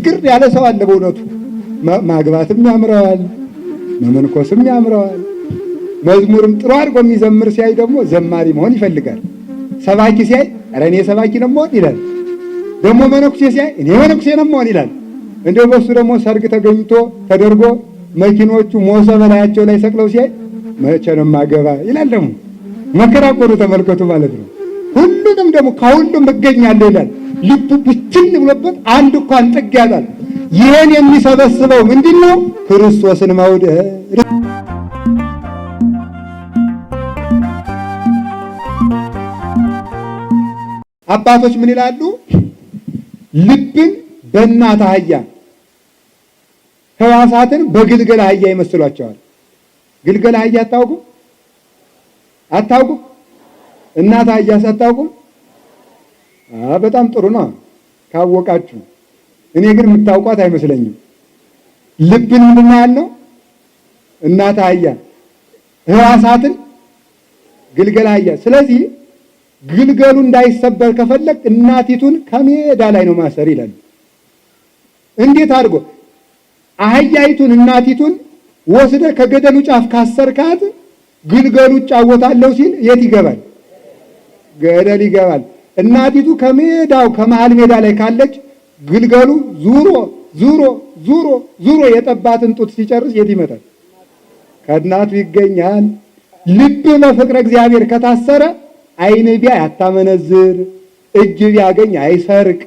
ግር ያለ ሰው አለ በእውነቱ ማግባትም ያምረዋል፣ መመንኮስም ያምረዋል። መዝሙርም ጥሩ አድርጎ የሚዘምር ሲያይ ደግሞ ዘማሪ መሆን ይፈልጋል። ሰባኪ ሲያይ ኧረ እኔ ሰባኪ ነው መሆን ይላል። ደግሞ መነኩሴ ሲያይ እኔ መነኩሴ ነው መሆን ይላል። እንደው በሱ ደግሞ ሰርግ ተገኝቶ ተደርጎ መኪኖቹ ሞሰብ በላያቸው ላይ ሰቅለው ሲያይ መቼ ነው ማገባ ይላል። ደግሞ መከራ እኮ ነው ተመልከቱ ማለት ነው። ሁሉንም ደግሞ ከሁሉም እገኛለሁ ይላል። ልቡ ብትን ብሎበት አንድ እንኳን ጥግ ያጣል። ይህን የሚሰበስበው ምንድነው? ክርስቶስን መውደድ። አባቶች ምን ይላሉ? ልብን በእናት አህያ ሕዋሳትን በግልገል አህያ ይመስሏቸዋል። ግልገል አህያ አታውቁም? አታውቁም? እናት አህያስ አታውቁም? በጣም ጥሩ ነው ካወቃችሁ። እኔ ግን የምታውቋት አይመስለኝም። ልብን ምንድን ያለው? እናት አህያ፣ ሕዋሳትን ግልገል አህያ። ስለዚህ ግልገሉ እንዳይሰበር ከፈለግ እናቲቱን ከሜዳ ላይ ነው ማሰር ይላል። እንዴት አድርጎ? አህያይቱን እናቲቱን ወስደ ከገደሉ ጫፍ ካሰርካት ግልገሉ ጫወታለሁ ሲል የት ይገባል? ገደል ይገባል። እናቲቱ ከሜዳው ከመሃል ሜዳ ላይ ካለች ግልገሉ ዙሮ ዙሮ ዙሮ ዙሮ የጠባትን ጡት ሲጨርስ የት ይመጣል? ከእናቱ ይገኛል። ልብ በፍቅረ እግዚአብሔር ከታሰረ ዓይን ቢያይ አታመነዝር፣ እጅ ቢያገኝ አይሰርቅ፣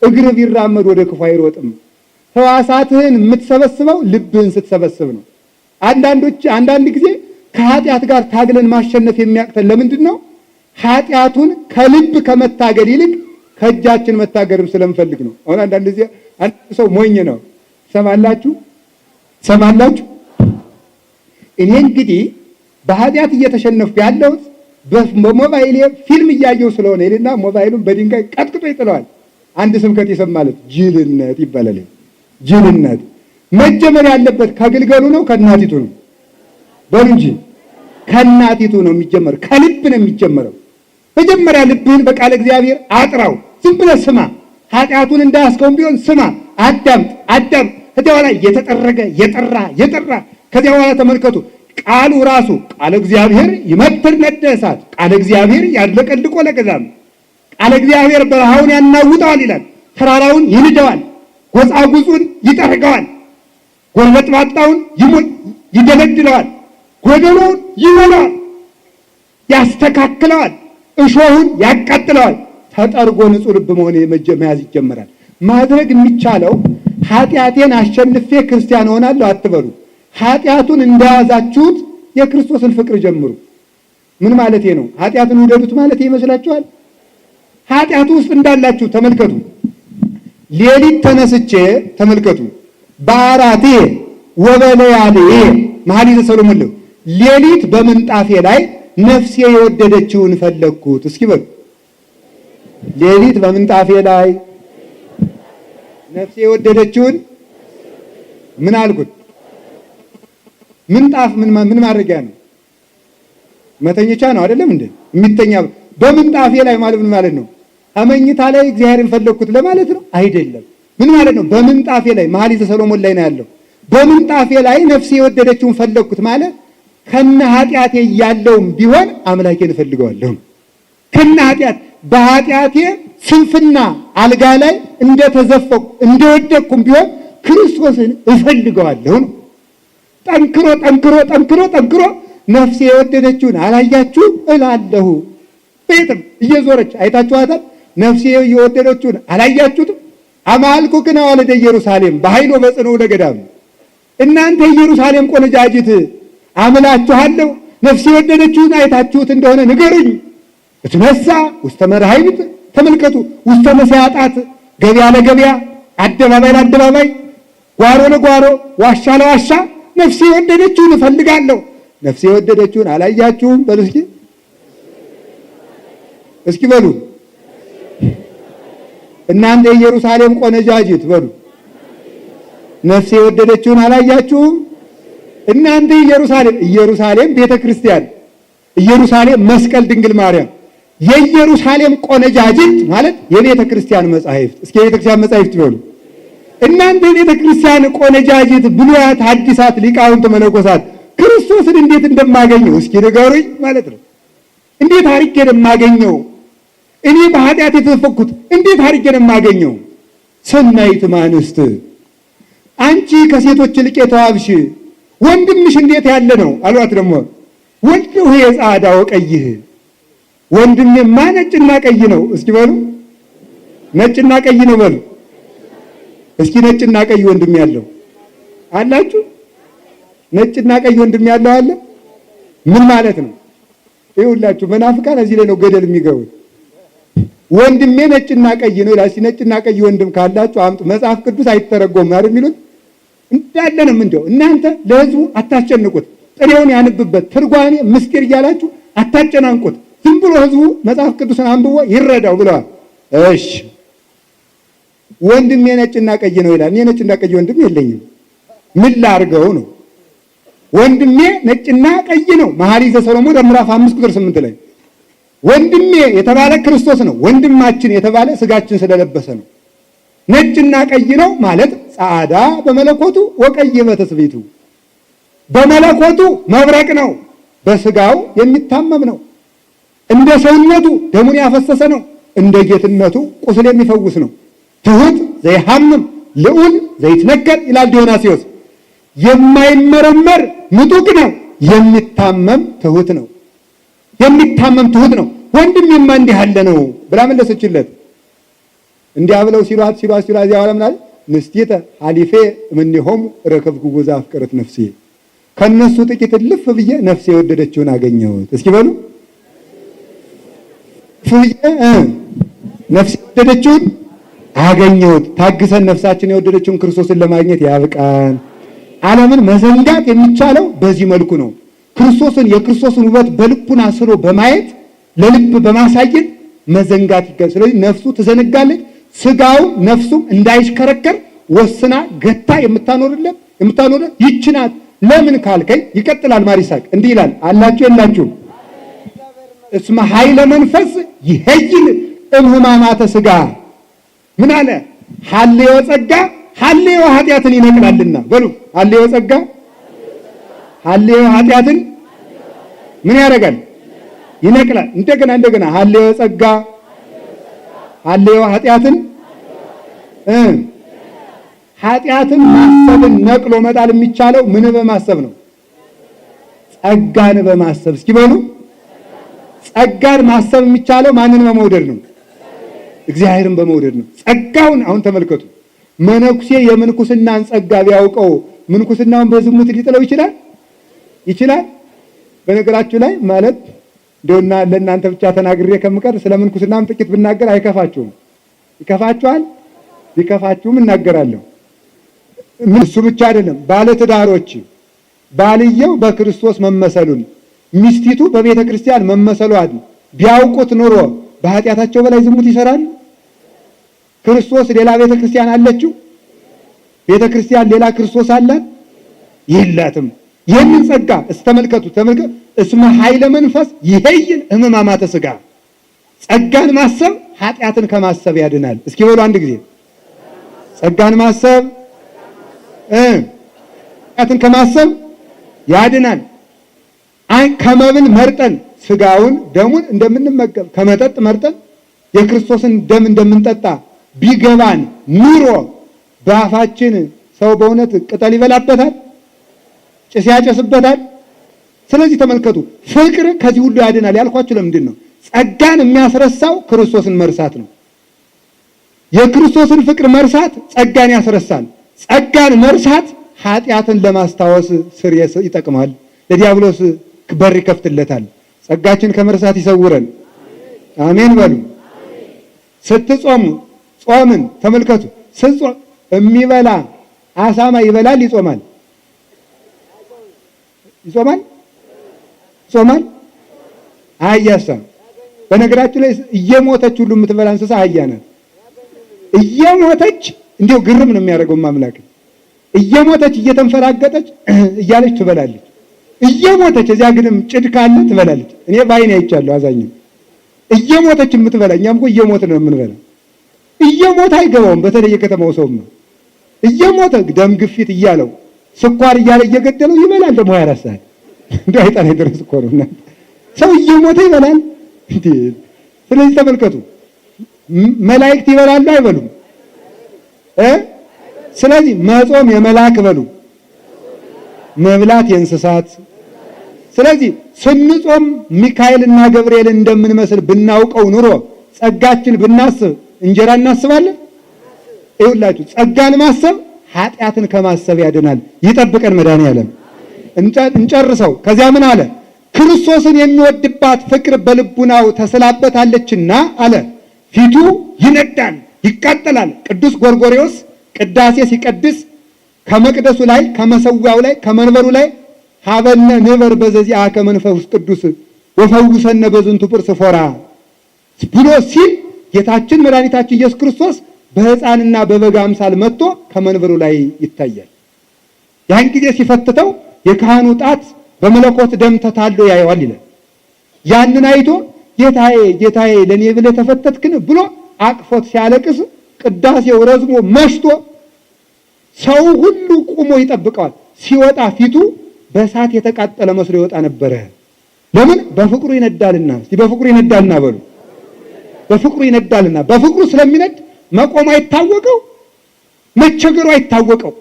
እግር ቢራመድ ወደ ክፉ አይሮጥም። ሕዋሳትህን የምትሰበስበው ልብህን ስትሰበስብ ነው። አንዳንድ ጊዜ ከኃጢአት ጋር ታግለን ማሸነፍ የሚያቅተን ለምንድን ነው? ኃጢአቱን ከልብ ከመታገል ይልቅ ከእጃችን መታገርም ስለምፈልግ ነው። አሁን አንዳንድ ጊዜ አንድ ሰው ሞኝ ነው። ሰማላችሁ? እኔ እንግዲህ በኃጢአት እየተሸነፍኩ ያለሁት በሞባይሌ ፊልም እያየሁ ስለሆነ ይልና ሞባይሉን በድንጋይ ቀጥቅጦ ይጥለዋል። አንድ ስብከት የሰማለት ጅልነት ይባላል። ጅልነት መጀመር ያለበት ከግልገሉ ነው ከእናቲቱ ነው? በሉ እንጂ ከእናቲቱ ነው የሚጀመር፣ ከልብ ነው የሚጀመረው። መጀመሪያ ልብህን በቃለ እግዚአብሔር አጥራው። ዝም ብለህ ስማ፣ ኃጢአቱን እንዳያስከውን ቢሆን ስማ፣ አዳምጥ። ከዚያ በኋላ እየተጠረገ የጠራ ከዚያ በኋላ ተመልከቱ። ቃሉ ራሱ ቃለ እግዚአብሔር ይመትር ነደ እሳት፣ ቃለ እግዚአብሔር ያድለቀልቆ ለገዛም፣ ቃለ እግዚአብሔር በረሃውን ያናውጠዋል ይላል። ተራራውን ይንደዋል፣ ጎጻጉጹን ይጠርገዋል፣ ጎርበጥባጣውን ይደለድለዋል፣ ጎደሎውን ይሞላዋል፣ ያስተካክለዋል፣ እሾሁን ያቃጥለዋል። ተጠርጎ ንጹሕ ልብ መሆን መያዝ ይጀምራል። ማድረግ የሚቻለው ኃጢአቴን አሸንፌ ክርስቲያን እሆናለሁ አትበሉ። ኃጢአቱን እንደያዛችሁት የክርስቶስን ፍቅር ጀምሩ። ምን ማለቴ ነው? ኃጢአትን ውደዱት ማለት ይመስላችኋል? ኃጢአቱ ውስጥ እንዳላችሁ ተመልከቱ። ሌሊት ተነስቼ ተመልከቱ፣ በአራቴ ወበለያሌ መኃልየ ሰሎሞን ሌሊት በምንጣፌ ላይ ነፍሴ የወደደችውን ፈለግኩት። እስኪ በሉ ሌሊት በምንጣፌ ላይ ነፍሴ የወደደችውን ምን አልኩት? ምንጣፍ ምን ማድረጊያ ነው? መተኛቻ ነው አይደለም እንዴ? የሚተኛ በምንጣፌ ላይ ማለት ምን ማለት ነው? አመኝታ ላይ እግዚአብሔርን ፈለግኩት ለማለት ነው አይደለም። ምን ማለት ነው? በምንጣፌ ላይ መኃልየ ሰሎሞን ላይ ነው ያለው። በምንጣፌ ላይ ነፍሴ የወደደችውን ፈለግኩት ማለት ከነ ኃጢአቴ ያለውም ቢሆን አምላኬን እፈልገዋለሁ። ከነ ኃጢአት በኃጢአቴ ስንፍና አልጋ ላይ እንደተዘፈቁ እንደወደቅኩም ቢሆን ክርስቶስን እፈልገዋለሁ። ጠንክሮ ነፍሴ የወደደችውን አላያችሁ እላለሁ። ቤትም እየዞረች አይታችኋታል። ነፍሴ የወደደችውን አላያችሁትም? አማልኩክነ አዋልደ ኢየሩሳሌም በኃይሎ በጽንዑ ለገዳም። እናንተ ኢየሩሳሌም ቆነጃጅት አምላችኋለሁ። ነፍሴ የወደደችውን አይታችሁት እንደሆነ ንገሩኝ። እትነሳ ውስተ መርሃይብት፣ ተመልከቱ፣ ውስተ መሥያጣት፣ ገበያ ለገበያ፣ አደባባይ ለአደባባይ፣ ጓሮ ለጓሮ፣ ዋሻ ለዋሻ ነፍሴ የወደደችውን እፈልጋለሁ። ነፍሴ የወደደችውን አላያችሁም? በሉ እስኪ በሉ እናንተ የኢየሩሳሌም ቆነጃጅት በሉ ነፍሴ የወደደችውን አላያችሁም? እናንተ ኢየሩሳሌም ቤተ ክርስቲያን፣ ኢየሩሳሌም መስቀል ድንግል ማርያም፣ የኢየሩሳሌም ቆነጃጅት ማለት የቤተ ክርስቲያን መጻሕፍት። እስኪ የቤተ ክርስቲያን መጻሕፍት በሉ እናንተ ቤተ ክርስቲያን ቆነጃጅት፣ ብሉያት፣ ሐዲሳት፣ ሊቃውንት፣ መነኮሳት ክርስቶስን እንዴት እንደማገኘው እስኪ ንገሩኝ ማለት ነው። እንዴት አድርጌ ነው የማገኘው? እኔ በኃጢአት የተፈኩት እንዴት አድርጌ ነው የማገኘው? ሰናይት ማንስት አንቺ ከሴቶች ይልቅ የተዋብሽ ወንድምሽ እንዴት ያለ ነው አሏት። ደግሞ ወልድ ሆይ የጻዕዳ ወቀይህ ወንድሜማ ነጭና ቀይ ነው። እስኪ በሉ ነጭና ቀይ ነው በሉ እስኪ። ነጭና ቀይ ወንድም ያለው አላችሁ? ነጭና ቀይ ወንድም ያለው አለ? ምን ማለት ነው? ይኸውላችሁ መናፍቃን እዚህ ላይ ነው ገደል የሚገቡት። ወንድሜ ነጭና ቀይ ነው ይላል። ነጭና ቀይ ወንድም ካላችሁ አምጡ። መጽሐፍ ቅዱስ አይተረጎም አይደል የሚሉት እንዳለንም። እንደው እናንተ ለህዝቡ አታስጨንቁት፣ ጥሬውን ያንብበት፣ ትርጓሜ ምስጢር እያላችሁ አታጨናንቁት። ዝም ብሎ ህዝቡ መጽሐፍ ቅዱስን አንብቦ ይረዳው ብለዋል። እሺ ወንድሜ ነጭና ቀይ ነው ይላል። እኔ ነጭና ቀይ ወንድም የለኝም፣ ምን ላድርገው ነው? ወንድሜ ነጭና ቀይ ነው። መኃልየ ሰሎሞን ምዕራፍ 5 ቁጥር 8 ላይ ወንድሜ የተባለ ክርስቶስ ነው። ወንድማችን የተባለ ስጋችን ስለለበሰ ነው። ነጭና ቀይ ነው ማለት ጻዕዳ በመለኮቱ ወቀይ በትስብእቱ፣ በመለኮቱ መብረቅ ነው፣ በስጋው የሚታመም ነው። እንደ ሰውነቱ ደሙን ያፈሰሰ ነው፣ እንደ ጌትነቱ ቁስል የሚፈውስ ነው። ትሑት ዘይሐምም ልዑል ዘይትነከር ይላል ዲዮናስዮስ። የማይመረመር ምጡቅ ነው፣ የሚታመም ትሑት ነው። የሚታመም ትሑት ነው። ወንድሜማ እንዲህ ያለ ነው ብላ መለሰችለት። እንዲያ ብለው ሲሏት እዚያ በኋላ ምን አለ? ንስቲተ ሐሊፌ እምኔሆሙ ረከብኩ ጉዛ አፍቅረት ነፍሴ፣ ከነሱ ጥቂት እልፍ ብዬ ነፍሴ የወደደችውን አገኘሁት። እስኪ በሉ ነፍሴ የወደደችውን አገኘሁት። ታግሰን ነፍሳችን የወደደችውን ክርስቶስን ለማግኘት ያብቃን። ዓለምን መዘንጋት የሚቻለው በዚህ መልኩ ነው። ክርስቶስን የክርስቶስን ውበት በልቡና ስሎ በማየት ለልብ በማሳየት መዘንጋት ይገባል። ስለዚህ ነፍሱ ትዘነጋለች፣ ስጋው ነፍሱም እንዳይሽከረከር ወስና ገታ የምታኖርለት ይህች ናት። ለምን ካልከኝ ይቀጥላል ማሪሳቅ እንዲህ ይላል። አላችሁ የላችሁም? እስመ ኃይለ መንፈስ ይሄይል እምሕማማተ ስጋ። ምን አለ? ሐልዮ ጸጋ ሐልዮ ኃጢአትን ይነቅላልና በሉ። ሐልዮ ጸጋ ሐልዮ ኃጢአትን ምን ያደርጋል? ይነቅላል። እንደገና ሐልዮ ጸጋ ሐልዮ ኃጢአትን ኃጢአትን ማሰብን ነቅሎ መጣል የሚቻለው ምን በማሰብ ነው? ጸጋን በማሰብ። እስኪ በሉ ጸጋን ማሰብ የሚቻለው ማንን በመውደድ ነው? እግዚአብሔርን በመውደድ ነው። ጸጋውን አሁን ተመልከቱ። መነኩሴ የምንኩስናን ጸጋ ቢያውቀው ምንኩስናውን በዝሙት ሊጥለው ይችላል? በነገራችሁ ላይ ማለት እንደውና ለእናንተ ብቻ ተናግሬ ከምቀር ስለ ምንኩስናም ጥቂት ብናገር አይከፋችሁም? ይከፋችኋል? ቢከፋችሁም እናገራለሁ። እሱ ብቻ አይደለም። ባለትዳሮች ባልየው በክርስቶስ መመሰሉን ሚስቲቱ በቤተ ክርስቲያን መመሰሏን ቢያውቁት ኑሮ በኃጢአታቸው በላይ ዝሙት ይሰራሉ? ክርስቶስ ሌላ ቤተ ክርስቲያን አለችው? ቤተ ክርስቲያን ሌላ ክርስቶስ አላት? የላትም። ይህንን ጸጋ ተመልከቱ። እስመ ኃይለ መንፈስ ይሄይል እምሕማማተ ሥጋ። ጸጋን ማሰብ ኃጢአትን ከማሰብ ያድናል። እስኪ በሉ አንድ ጊዜ ጸጋን ማሰብ ኃጢአትን ከማሰብ ያድናል። ከመብል መርጠን ስጋውን ደሙን እንደምንመገብ ከመጠጥ መርጠን የክርስቶስን ደም እንደምንጠጣ ቢገባን ኑሮ በአፋችን ሰው በእውነት ቅጠል ይበላበታል፣ ጭስ ያጨስበታል። ስለዚህ ተመልከቱ፣ ፍቅር ከዚህ ሁሉ ያድናል ያልኳችሁ ለምንድን ነው? ጸጋን የሚያስረሳው ክርስቶስን መርሳት ነው። የክርስቶስን ፍቅር መርሳት ጸጋን ያስረሳል። ጸጋን መርሳት ኃጢአትን ለማስታወስ ስር ይጠቅማል፣ ለዲያብሎስ በር ይከፍትለታል። ጸጋችን ከመርሳት ይሰውረን። አሜን በሉ። ስትጾሙ ጾምን ተመልከቱ። ስትጾም የሚበላ አሳማ ይበላል ይጾማል? ይጾማል? አህያሳ? በነገራችሁ ላይ እየሞተች ሁሉ የምትበላ እንስሳ አህያ ናት። እየሞተች እንዲሁ ግርም ነው የሚያደርገው ማምላክ። እየሞተች እየተንፈራገጠች እያለች ትበላለች። እየሞተች እዚያ ግንም ጭድ ካለ ትበላለች። እኔ በዓይኔ አይቻለሁ። አዛኝም እየሞተች የምትበላ። እኛም እኮ እየሞት ነው የምንበላ። እየሞት አይገባውም። በተለይ የከተማው ሰውማ እየሞተ ደም ግፊት እያለው ስኳር እያለ እየገደለው ይበላል። ደግሞ 24 ሰዓት እንደው አይጣን ድረስ እኮ ነው ሰው እየሞተ ይበላል እንዴ! ስለዚህ ተመልከቱ፣ መላእክት ይበላሉ አይበሉም? ስለዚህ መጾም የመላእክ በሉ፣ መብላት የእንስሳት። ስለዚህ ስንጾም ሚካኤልና ገብርኤልን እንደምንመስል ብናውቀው ኑሮ ጸጋችን ብናስብ እንጀራ እናስባለን? ይኸውላችሁ ጸጋን ማሰብ ኃጢአትን ከማሰብ ያድናል። ይጠብቀን መድኃኒዓለም። እንጨርሰው። ከዚያ ምን አለ? ክርስቶስን የሚወድባት ፍቅር በልቡናው ተስላበታለችና አለ ፊቱ ይነዳል ይቃጠላል። ቅዱስ ጎርጎርዮስ ቅዳሴ ሲቀድስ ከመቅደሱ ላይ ከመሰዊያው ላይ ከመንበሩ ላይ ሀበነ ንበር በዘዚአ ከመንፈስ ቅዱስ ወፈውሰነ በዝንቱ ጵርስ ፎራ ብሎ ሲል ጌታችን መድኃኒታችን ኢየሱስ ክርስቶስ በሕፃንና በበግ አምሳል መጥቶ ከመንበሩ ላይ ይታያል። ያን ጊዜ ሲፈትተው የካህኑ ጣት በመለኮት ደም ተታሎ ያየዋል ይላል። ያንን አይቶ ጌታዬ ጌታዬ ለኔ ብለህ ተፈተትክን ብሎ አቅፎት ሲያለቅስ ቅዳሴው ረዝሞ መሽቶ ሰው ሁሉ ቆሞ ይጠብቀዋል። ሲወጣ ፊቱ በእሳት የተቃጠለ መስሎ ይወጣ ነበረ። ለምን? በፍቅሩ ይነዳልና። እስቲ በፍቅሩ ይነዳልና በሉ። በፍቅሩ ይነዳልና። በፍቅሩ ስለሚነድ መቆም አይታወቀው፣ መቸገሩ አይታወቀው።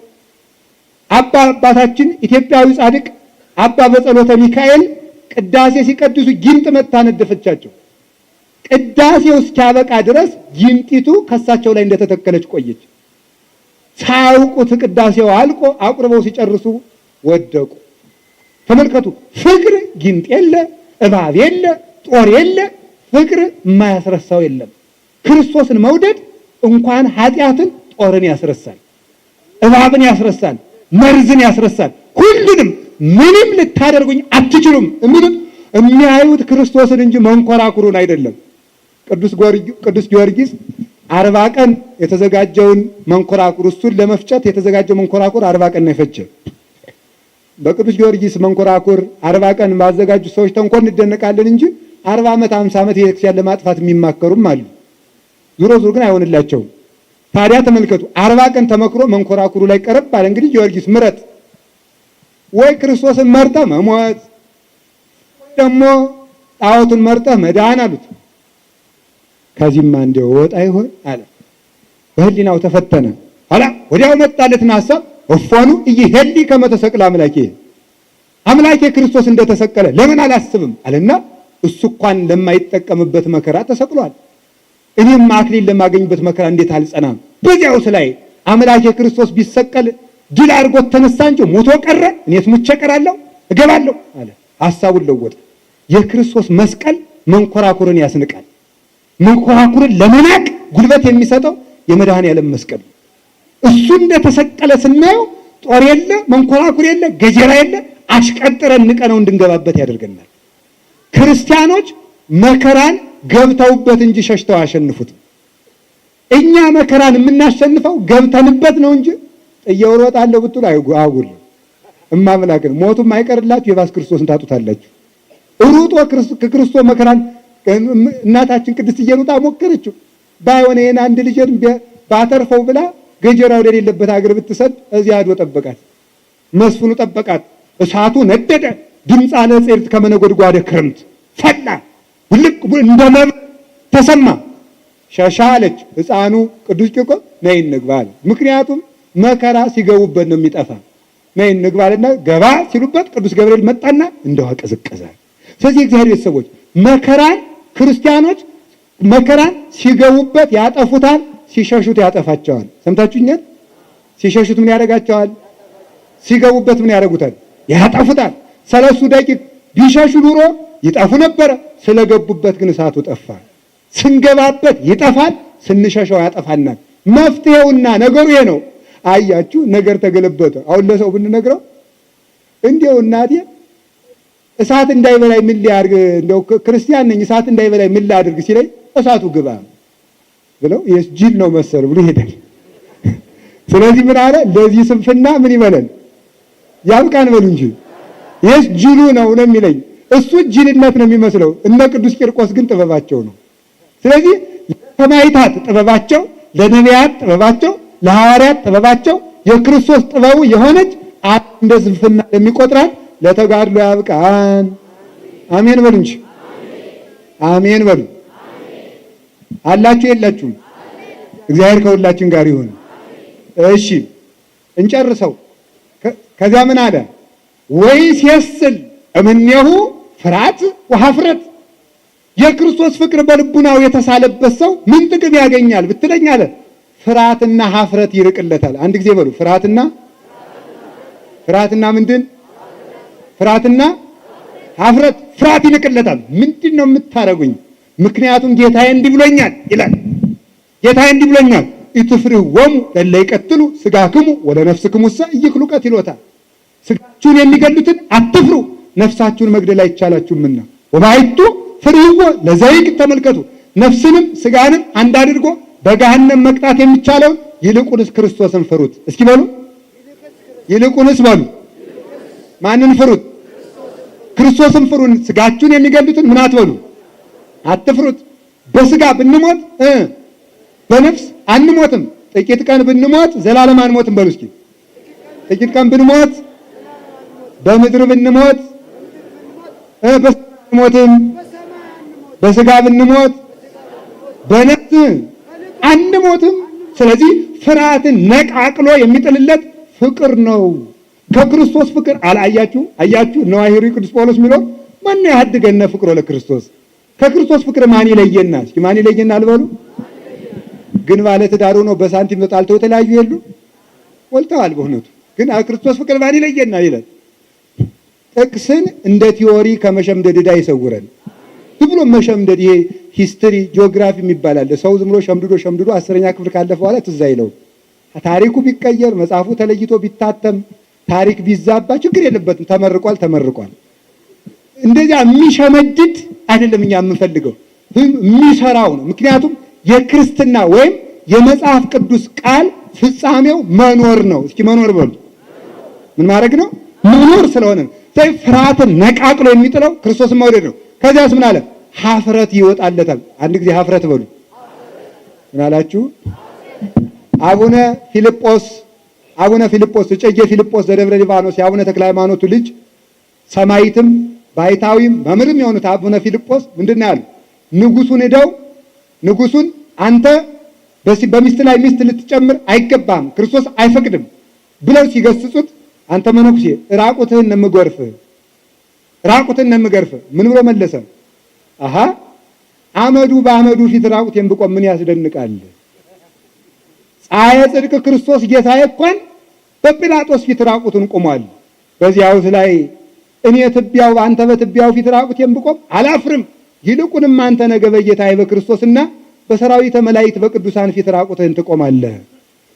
አባታችን ኢትዮጵያዊ ጻድቅ አባ በጸሎተ ሚካኤል ቅዳሴ ሲቀድሱ ጊንጥ መታ ነደፈቻቸው። ቅዳሴው እስኪያበቃ ድረስ ጊንጢቱ ከሳቸው ላይ እንደተተከለች ቆየች። ሳያውቁት ቅዳሴው አልቆ አቁርበው ሲጨርሱ ወደቁ። ተመልከቱ፣ ፍቅር ጊንጥ የለ፣ እባብ የለ፣ ጦር የለ፣ ፍቅር የማያስረሳው የለም። ክርስቶስን መውደድ እንኳን ኃጢአትን ጦርን ያስረሳል፣ እባብን ያስረሳል፣ መርዝን ያስረሳል። ሁሉንም ምንም ልታደርጉኝ አትችሉም የሚሉት የሚያዩት ክርስቶስን እንጂ መንኮራኩሩን አይደለም። ቅዱስ ጊዮርጊስ 40 ቀን የተዘጋጀውን መንኮራኩር እሱን ለመፍጨት የተዘጋጀው መንኮራኩር 40 ቀን ነው የፈጀ። በቅዱስ ጊዮርጊስ መንኮራኩር 40 ቀን ባዘጋጁ ሰዎች ተንኮል እንደነቃለን እንጂ 40 ዓመት 50 ዓመት ቤተክርስቲያን ለማጥፋት የሚማከሩም አሉ። ዙሮ ግን አይሆንላቸውም። ታዲያ ተመልከቱ፣ 40 ቀን ተመክሮ መንኮራኩሩ ላይ ቀረብ አለ። እንግዲህ ጊዮርጊስ ምረጥ፣ ወይ ክርስቶስን መርጠህ መሞት ደግሞ ጣዖቱን መርጠህ መዳን አሉት። ከዚህማ እንደው ወጣ ይሆን አለ። በህሊናው ተፈተነ። ኋላ ወዲያው መጣለትና ሐሳብ እፎኑ እይሄሊ ከመ ተሰቅለ አምላኬ፣ አምላኬ ክርስቶስ እንደተሰቀለ ለምን አላስብም አለና እሱ እንኳን ለማይጠቀምበት መከራ ተሰቅሏል። እኔም አክሊል ለማገኝበት መከራ እንዴት አልጸናም? በዚያውስ ላይ አምላኬ ክርስቶስ ቢሰቀል ድል አድርጎት ተነሳ እንጂ ሞቶ ቀረ፣ እኔስ ሙቼ ቀራለሁ እገባለሁ አለ። ሐሳቡን ለወጠ። የክርስቶስ መስቀል መንኮራኩርን ያስንቃል። መንኮራኩርን ለመናቅ ጉልበት የሚሰጠው የመድኃኔዓለም መስቀል። እሱ እንደተሰቀለ ስናየው ጦር የለ፣ መንኮራኩር የለ፣ ገጀራ የለ፣ አሽቀጥረን ንቀነው እንድንገባበት ያደርገናል። ክርስቲያኖች መከራን ገብተውበት እንጂ ሸሽተው አያሸንፉትም። እኛ መከራን የምናሸንፈው ገብተንበት ነው እንጂ ጥየው እሮጣለሁ ብትሉ አጉል እማምላክን ሞቱም አይቀርላችሁ የባስ ክርስቶስን ታጡታላችሁ። ሩጦ ከክርስቶስ መከራን እናታችን ቅድስት እየሩጣ ሞከረችው። ባይሆን ይሄን አንድ ልጅን ባተርፈው ብላ ገጀራ ወደሌለበት ሀገር ብትሰድ እዚያ አዶ ጠበቃት፣ መስፍኑ ጠበቃት። እሳቱ ነደደ፣ ድምፅ አለ ጽርት ከመነጎድጓደ ክረምት ፈላ፣ ውልቅ እንደ መብረቅ ተሰማ። ሸሻለች። ሕፃኑ ቅዱስ ቂርቆስ ነይ እንግባ አለ። ምክንያቱም መከራ ሲገቡበት ነው የሚጠፋ። ነይ እንግባ አለና ገባ ሲሉበት ቅዱስ ገብርኤል መጣና እንደው አቀዘቀዘ። ስለዚህ እግዚአብሔር ቤተሰቦች መከራን ክርስቲያኖች መከራን ሲገቡበት ያጠፉታል፣ ሲሸሹት ያጠፋቸዋል። ሰምታችሁኛል? ሲሸሹት ምን ያደርጋቸዋል? ሲገቡበት ምን ያደርጉታል? ያጠፉታል። 30 ደቂቅ ቢሸሹ ኑሮ ይጠፉ ነበረ። ስለገቡበት ግን እሳቱ ጠፋ። ስንገባበት ይጠፋል፣ ስንሸሸው ያጠፋናል። መፍትሄውና ነገሩ ይሄ ነው። አያችሁ፣ ነገር ተገለበጠ። አሁን ለሰው ብንነግረው እንዴው እናቴ እሳት እንዳይበላይ ምን ሊያርግ እንደው ክርስቲያን ነኝ እሳት እንዳይበላይ ምን ላድርግ ሲለኝ እሳቱ ግባ ብለው ጅል ነው መሰል ብሎ ይሄዳል። ስለዚህ ምን አለ? ለዚህ ስንፍና ምን ይበለን ያብቃን በሉ እንጂ ይሄስ ጅሉ ነው የሚለኝ። እሱ ጅልነት ነው የሚመስለው። እነ ቅዱስ ቂርቆስ ግን ጥበባቸው ነው። ስለዚህ ለሰማዕታት ጥበባቸው፣ ለነቢያት ጥበባቸው፣ ለሐዋርያት ጥበባቸው፣ የክርስቶስ ጥበቡ የሆነች እንደ ስንፍና ለሚቆጥራት ለተጋድሎ ያብቃን። አሜን በሉ እንጂ አሜን በሉ። አላችሁ የላችሁም? እግዚአብሔር ከሁላችን ጋር ይሁን። እሺ እንጨርሰው። ከዚያ ምን አለ? ወይስ የስል እምኔሁ ፍርሃት ወኀፍረት። የክርስቶስ ፍቅር በልቡናው የተሳለበት ሰው ምን ጥቅም ያገኛል ብትለኝ አለ ፍርሃትና ኀፍረት ይርቅለታል። አንድ ጊዜ በሉ ፍርሃትና ምንድን? ፍርሃትና ኀፍረት። ፍርሃት ይርቅለታል። ምንድን ነው የምታረጉኝ? ምክንያቱም ጌታዬ እንዲህ ብሎኛል ይላል። ጌታዬ እንዲህ ብሎኛል ኢትፍርህዎሙ ለእለ ይቀትሉ ሥጋክሙ ወለነፍስክሙሰ ኢይክሉ ቀትሎታ። ሥጋችሁን የሚገሉትን አትፍሩ፣ ነፍሳችሁን መግደል አይቻላችሁምና። ወባሕቱ ፍርህዎ ለዘይቅ። ተመልከቱ፣ ነፍስንም ሥጋንም አንድ አድርጎ በገሃነም መቅጣት የሚቻለውን ይልቁንስ ክርስቶስን ፍሩት። እስኪ በሉ ይልቁንስ በሉ። ማንን ፍሩት? ክርስቶስን ፍሩን። ሥጋችሁን የሚገሉትን ምን አትበሉ? አትፍሩት። በሥጋ ብንሞት በነፍስ አንሞትም። ጥቂት ቀን ብንሞት ዘላለም አንሞትም። በሉ እስኪ ጥቂት ቀን ብንሞት በምድር ብንሞት በሞትም በሥጋ ብንሞት በነፍስ አንሞትም። ስለዚህ ፍርሃትን ነቃቅሎ የሚጥልለት ፍቅር ነው። ከክርስቶስ ፍቅር አላያችሁ? አያችሁ ነው አይሁሪ ቅዱስ ጳውሎስ የሚለው ማን ያድገነ ፍቅሮ ለክርስቶስ። ከክርስቶስ ፍቅር ማን ይለየናል? እስኪ ማን ይለየናል በሉ። ግን ባለ ትዳሩ ነው በሳንቲም ተጣልተው የተለያዩ የሉ ወልተዋል። በእውነቱ ግን ክርስቶስ ፍቅር ማን ይለየናል ይላል። ጥቅስን እንደ ቲዮሪ ከመሸምደድ ዕዳ ይሰውረን። ዝም ብሎ መሸምደድ፣ ይሄ ሂስትሪ ጂኦግራፊ የሚባል አለ። ሰው ዝም ብሎ ሸምድዶ 10ኛ ክፍል ካለፈ በኋላ ትዝ አይለው። ታሪኩ ቢቀየር መጽሐፉ ተለይቶ ቢታተም ታሪክ ቢዛባ ችግር የለበትም። ተመርቋል። እንደዚያ የሚሸመድድ አይደለም እኛ የምንፈልገው፣ የሚሰራው ነው። ምክንያቱም የክርስትና ወይም የመጽሐፍ ቅዱስ ቃል ፍጻሜው መኖር ነው። እስኪ መኖር በሉ። ምን ማድረግ ነው? መኖር ስለሆነ ነው። ፍርሃትን ነቃቅሎ የሚጥለው ክርስቶስን መውደድ ነው። ከዚያስ ምን አለ? ኀፍረት ይወጣለታል። አንድ ጊዜ ኀፍረት በሉ። ምን አላችሁ? አቡነ ፊልጶስ እጨጌ ፊልጶስ ዘደብረ ሊባኖስ የአቡነ ተክለ ሃይማኖቱ ልጅ ሰማይትም ባይታዊም መምህርም የሆኑት አቡነ ፊልጶስ ምንድን ነው ያሉ? ንጉሱን አንተ በሚስት ላይ ሚስት ልትጨምር አይገባም፣ ክርስቶስ አይፈቅድም ብለው ሲገስጹት አንተ መነኩሴ ራቁትህን ነው የምገርፍህ። ምን ብሎ መለሰ? አሃ አመዱ በአመዱ ፊት ራቁቴን ብቆም ምን ያስደንቃል? ፀሐየ ጽድቅ ክርስቶስ ጌታዬ እንኳን በጲላጦስ ፊት ራቁቱን ቆሟል። በዚያውስ ላይ እኔ ትቢያው አንተ በትቢያው ፊት ራቁቴን ብቆም አላፍርም። ይልቁንም አንተ ነገ በጌታዬ በክርስቶስና በሰራዊተ መላእክት በቅዱሳን ፊት ራቁትህን ትቆማለህ።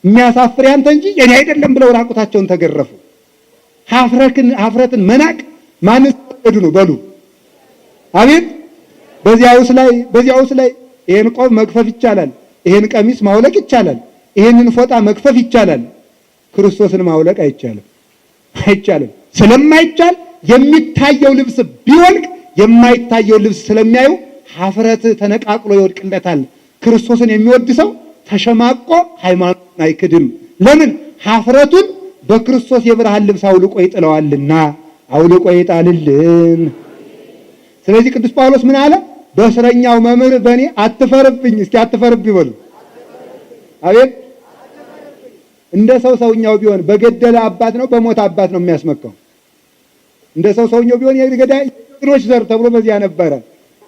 የሚያሳፍር ያንተ እንጂ የኔ አይደለም ብለው ራቁታቸውን ተገረፉ። ኀፍረትን መናቅ ማንስ ወዱ ነው በሉ። አቤት! በዚያውስ ላይ ይሄን ቆብ መግፈፍ ይቻላል፣ ይሄን ቀሚስ ማውለቅ ይቻላል፣ ይሄንን ፎጣ መግፈፍ ይቻላል። ክርስቶስን ማውለቅ አይቻልም። ስለማይቻል የሚታየው ልብስ ቢወልቅ የማይታየው ልብስ ስለሚያዩ ኀፍረት ተነቃቅሎ ይወድቅለታል። ክርስቶስን የሚወድ ሰው ተሸማቆ ሃይማኖትን አይክድም። ለምን? ኀፍረቱን በክርስቶስ የብርሃን ልብስ አውልቆ ይጥለዋልና። አውልቆ ይጣልልን። ስለዚህ ቅዱስ ጳውሎስ ምን አለ? በእስረኛው መምህር በእኔ አትፈርብኝ። እስኪ አትፈርብኝ በሉ። አቤት! እንደ ሰውኛው ቢሆን በገደለ አባት ነው በሞተ አባት ነው የሚያስመካው። እንደ ሰውኛው ቢሆን የጀግኖች ዘር ተብሎ በዚያ ነበረ።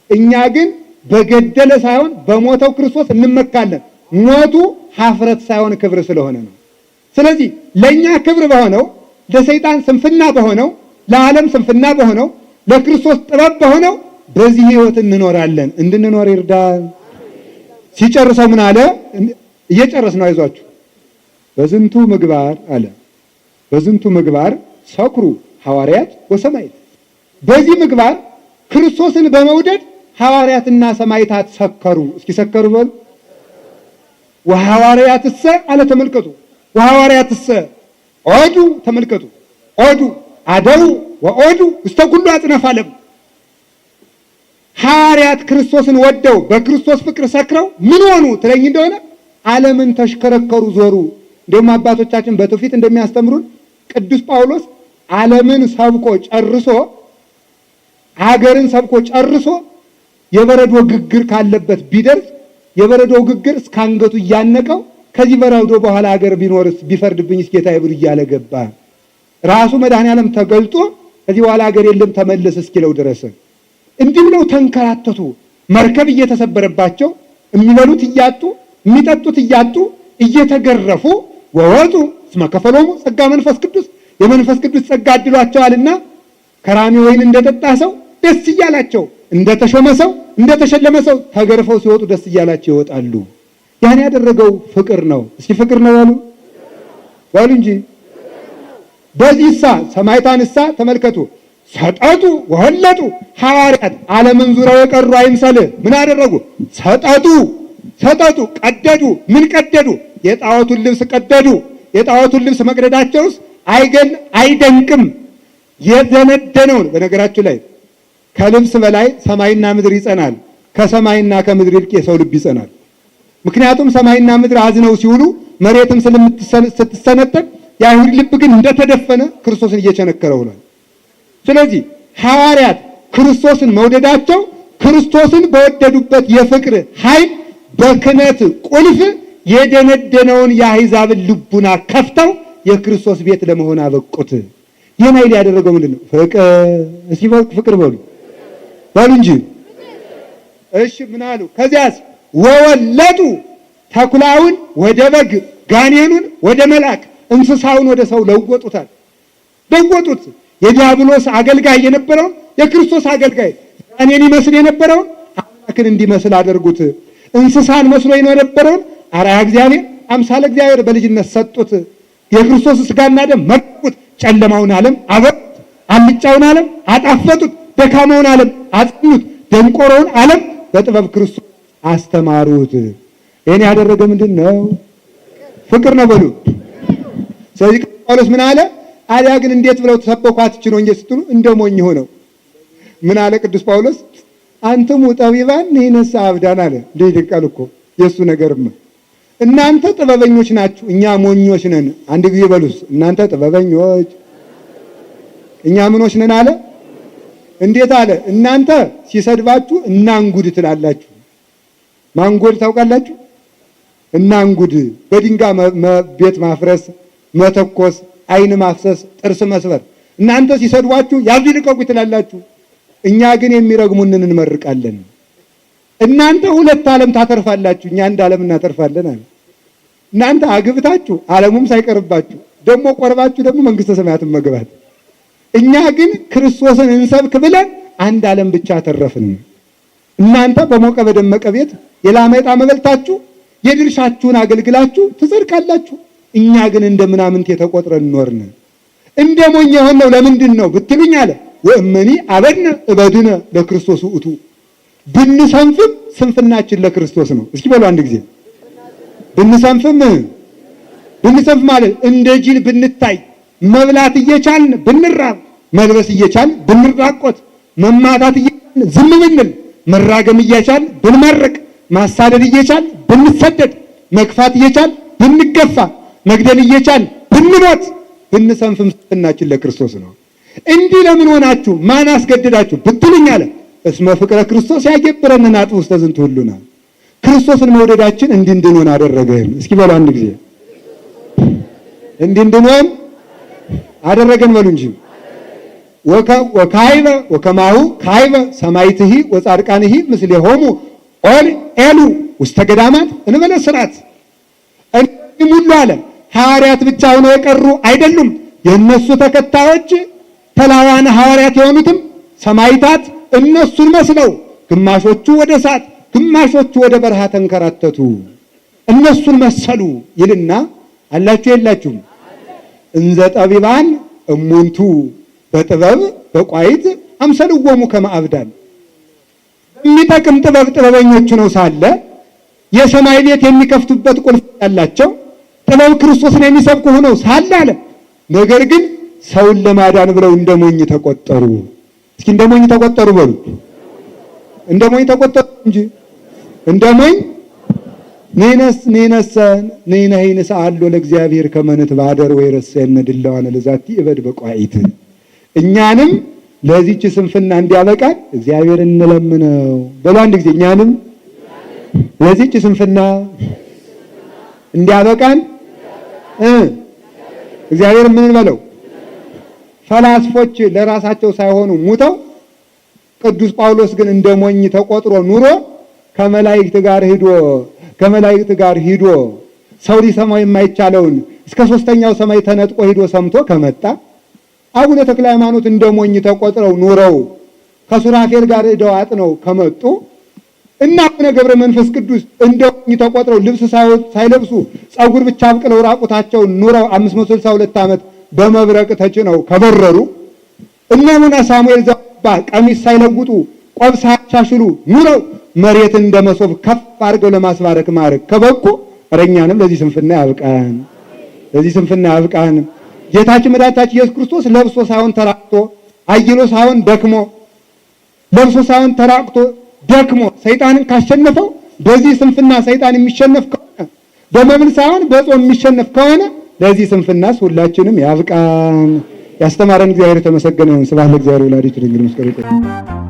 እኛ ግን በገደለ ሳይሆን በሞተው ክርስቶስ እንመካለን። ሞቱ ኀፍረት ሳይሆን ክብር ስለሆነ ነው። ስለዚህ ለኛ ክብር በሆነው ለሰይጣን ስንፍና በሆነው ለዓለም ስንፍና በሆነው ለክርስቶስ ጥበብ በሆነው በዚህ ሕይወት እንኖራለን። እንድንኖር ይርዳን። ሲጨርሰው ምን አለ? እየጨረስ ነው፣ አይዟችሁ። በዝንቱ ምግባር አለ። በዝንቱ ምግባር ሰክሩ ሐዋርያት ወሰማዕት። በዚህ ምግባር ክርስቶስን በመውደድ ሐዋርያትና ሰማዕታት ሰከሩ። እስኪ ሰከሩ በሉ። ወሐዋርያትሰ አለ። ተመልከቱ። ወሐዋርያትሰ ኦዱ። ተመልከቱ። ኦዱ አደው ወኦዱ እስተ ኩሉ አጽናፈ ዓለም። ሐዋርያት ክርስቶስን ወደው በክርስቶስ ፍቅር ሰክረው ምን ሆኑ ትለኝ እንደሆነ ዓለምን ተሽከረከሩ፣ ዞሩ። እንደውም አባቶቻችን በትውፊት እንደሚያስተምሩን ቅዱስ ጳውሎስ ዓለምን ሰብኮ ጨርሶ ሀገርን ሰብኮ ጨርሶ የበረዶ ግግር ካለበት ቢደርስ የበረዶው ግግር እስከ አንገቱ እያነቀው ከዚህ በረዶ በኋላ ሀገር ቢኖርስ ቢፈርድብኝስ ጌታዬ ብሎ እያለ ገባ። ራሱ መድኃኔዓለም ተገልጦ ከዚህ በኋላ ሀገር የለም ተመለስ እስኪለው ድረስ እንዲህ ብለው ተንከራተቱ። መርከብ እየተሰበረባቸው የሚበሉት እያጡ የሚጠጡት እያጡ እየተገረፉ ወወጡ እስመ ከፈሎሙ ጸጋ መንፈስ ቅዱስ የመንፈስ ቅዱስ ጸጋ አድሏቸዋልና ከራሚ ወይን እንደጠጣ ሰው ደስ እያላቸው እንደተሾመ ሰው እንደተሸለመ ሰው ተገርፈው ሲወጡ ደስ እያላቸው ይወጣሉ። ያን ያደረገው ፍቅር ነው። እስኪ ፍቅር ነው በሉ እንጂ። በዚህሳ ሰማዕታንሳ ተመልከቱ ሰጠጡ ወለጡ ሐዋርያት ዓለምን ዙሪያው የቀሩ አይምሰል ምን አደረጉ? ሰጠጡ ቀደዱ። ምን ቀደዱ? የጣዖቱን ልብስ ቀደዱ። የጣዖቱን ልብስ መቅደዳቸውስ አይደንቅም። የደነደነውን በነገራችሁ ላይ ከልብስ በላይ ሰማይና ምድር ይጸናል። ከሰማይና ከምድር ይልቅ የሰው ልብ ይጸናል። ምክንያቱም ሰማይና ምድር አዝነው ሲውሉ መሬትም ስትሰነጠቅ የአይሁድ ልብ ግን እንደተደፈነ ክርስቶስን እየቸነከረ ሆኗል። ስለዚህ ሐዋርያት ክርስቶስን መውደዳቸው ክርስቶስን በወደዱበት የፍቅር ኃይል በክህነት ቁልፍ የደነደነውን የአሕዛብን ልቡና ከፍተው የክርስቶስ ቤት ለመሆን አበቁት። ይህን ኃይል ያደረገው ምንድን ነው? ፍቅር በሉ እንጂ። እሺ ምን አሉ? ከዚያስ ወወለጡ ተኩላውን ወደ በግ ጋኔኑን ወደ መልአክ እንስሳውን ወደ ሰው ለወጡታል። የዲያብሎስ አገልጋይ የነበረውን የክርስቶስ አገልጋይ ጋኔን ይመስል የነበረውን አምላክን እንዲመስል አደርጉት። እንስሳን መስሎ የነበረውን አርአያ እግዚአብሔር አምሳለ እግዚአብሔር በልጅነት ሰጡት። የክርስቶስ ሥጋና ደም መረቁት። ጨለማውን ዓለም አበሩት፣ አልጫውን ዓለም አጣፈጡት፣ ደካማውን ዓለም አጸኑት፣ ደንቆሮውን ዓለም በጥበብ ክርስቶስ አስተማሩት። ይህን ያደረገ ምንድን ነው? ፍቅር ነው በሉ። ስለዚህ ጳውሎስ ምን አለ? አዲያ ግን እንዴት ብለው ተሰበኳት እቺ ነው እንጂ ስትሉ እንደሞኝ ሆነው ምን አለ ቅዱስ ጳውሎስ? አንተሙ ጠቢባን ነይነሳ አብዳን አለ። እንዴ ይልቃል እኮ የሱ ነገርማ። እናንተ ጥበበኞች ናችሁ፣ እኛ ሞኞች ነን። አንድ ጊዜ በሉስ እናንተ ጥበበኞች እኛ ምኖች ነን አለ። እንዴት አለ? እናንተ ሲሰድባችሁ እናንጉድ ትላላችሁ። ማንጎድ ታውቃላችሁ? እናንጉድ በድንጋይ ቤት ማፍረስ፣ መተኮስ፣ አይን ማፍሰስ፣ ጥርስ መስበር። እናንተ ሲሰድቧችሁ ያዙ ይልቀቁ ትላላችሁ። እኛ ግን የሚረግሙንን እንመርቃለን። እናንተ ሁለት ዓለም ታተርፋላችሁ፣ እኛ አንድ ዓለም እናተርፋለን አለ። እናንተ አግብታችሁ ዓለሙም ሳይቀርባችሁ ደግሞ ቆርባችሁ ደግሞ መንግስተ ሰማያትን መግባት። እኛ ግን ክርስቶስን እንሰብክ ብለን አንድ ዓለም ብቻ አተረፍን። እናንተ በሞቀ በደመቀ ቤት የላመ ዕጣ መበልታችሁ የድርሻችሁን አገልግላችሁ ትጸድቃላችሁ። እኛ ግን እንደ ምናምንት የተቆጥረን ኖርን። እንደ ሞኝ የሆነው ለምንድን ነው ብትሉኝ አለ ወእመኒ አበድነ እበድነ ለክርስቶስ ውእቱ። ብንሰንፍም ስንፍናችን ለክርስቶስ ነው። እስኪ በሉ አንድ ጊዜ ብንሰንፍ ማለት እንደ ጅል ብንታይ፣ መብላት እየቻልን ብንራብ፣ መልበስ እየቻልን ብንራቆት፣ መማታት እየቻልን ዝም ብንል፣ መራገም እየቻልን ብንመርቅ፣ ማሳደድ እየቻልን ብንሰደድ፣ መግፋት እየቻልን ብንገፋ፣ መግደል እየቻልን ብንሞት፣ ብንሰንፍም ስንፍናችን ለክርስቶስ ነው። እንዲህ ለምን ሆናችሁ ማን አስገድዳችሁ ብትሉኝ አለ እስመ ፍቅረ ክርስቶስ ያገብረን አጥፍ ውስተ ዝንቱ ሁሉና። ክርስቶስን መውደዳችን እንዲህ እንድንሆን አደረገን። እስኪ በሉ አንድ ጊዜ እንዲህ እንድንሆን አደረገን በሉ እንጂ። ወካይበ ወከማሁ ካይበ ሰማይትሂ ወጻድቃንሂ ምስሌሆሙ ኤሉ ውስተ ገዳማት እንበለ ስራት። እንዲህም ሁሉ አለ ሐዋርያት ብቻ ሆነው የቀሩ አይደሉም። የእነሱ ተከታዮች ተላዋን ሐዋርያት የሆኑትም ሰማይታት እነሱን መስለው ግማሾቹ ወደ እሳት ግማሾቹ ወደ በረሃ ተንከራተቱ፣ እነሱን መሰሉ ይልና አላችሁ የላችሁም? እንዘ ጠቢባን እሙንቱ በጥበብ በቋይት አምሰልዎሙ ከመ አብዳን። የሚጠቅም ጥበበኞቹ ነው ሳለ የሰማይ ቤት የሚከፍቱበት ቁልፍ ያላቸው ጥበብ ክርስቶስን የሚሰብኩ ሆነው ሳለ አለ ነገር ግን ሰውን ለማዳን ብለው እንደሞኝ ተቆጠሩ። እስኪ እንደሞኝ ተቆጠሩ በሉ። እንደሞኝ ተቆጠሩ እንጂ እንደሞኝ ንሕነሰ አሎ ለእግዚአብሔር ከመ ንትባደር ወይረሰየነ ድለዋነ ለዛቲ እበድ በቋኢት። እኛንም ለዚህች ስንፍና እንዲያበቃን እግዚአብሔር እንለምነው። በሉ አንድ ጊዜ እኛንም ለዚህች ስንፍና እንዲያበቃን እግዚአብሔር ምን እንበለው? ፈላስፎች ለራሳቸው ሳይሆኑ ሙተው ቅዱስ ጳውሎስ ግን እንደ ሞኝ ተቆጥሮ ኑሮ ከመላእክት ጋር ሂዶ ሰው ሊሰማው የማይቻለውን እስከ 3ኛው ሰማይ ተነጥቆ ሂዶ ሰምቶ ከመጣ አቡነ ተክለ ሃይማኖት እንደ ሞኝ ተቆጥረው ኑረው ከሱራፌል ጋር ሄደው አጥነው ከመጡ እና አቡነ ገብረ መንፈስ ቅዱስ እንደ ሞኝ ተቆጥረው ልብስ ሳይለብሱ ጸጉር ብቻ አብቅለው ራቁታቸውን ኑረው 562 ዓመት በመብረቅ ተጭነው ከበረሩ እና አቡነ ሳሙኤል ዘባ ቀሚስ ሳይለውጡ ቆብ ሳይሻሽሉ ኑረው መሬትን እንደ መሶብ ከፍ አድርገው ለማስባረክ ማረክ ከበቁ እኛንም ለዚህ ስንፍና ያብቃን፣ ለዚህ ስንፍና ያብቃን። ጌታችን መድኃኒታችን ኢየሱስ ክርስቶስ ለብሶ ሳይሆን ተራቅቶ፣ አይሎ ሳይሆን ደክሞ፣ ለብሶ ሳይሆን ተራቅቶ ደክሞ ሰይጣንን ካሸነፈው በዚህ ስንፍና ሰይጣን የሚሸነፍ ከሆነ በመብል ሳይሆን በጾም የሚሸነፍ ከሆነ ለዚህ ስንፍናስ ሁላችንም ያብቃን። ያስተማረን እግዚአብሔር የተመሰገነ ይሁን። ስብሐት ለእግዚአብሔር ወለወላዲቱ ድንግል ወለመስቀሉ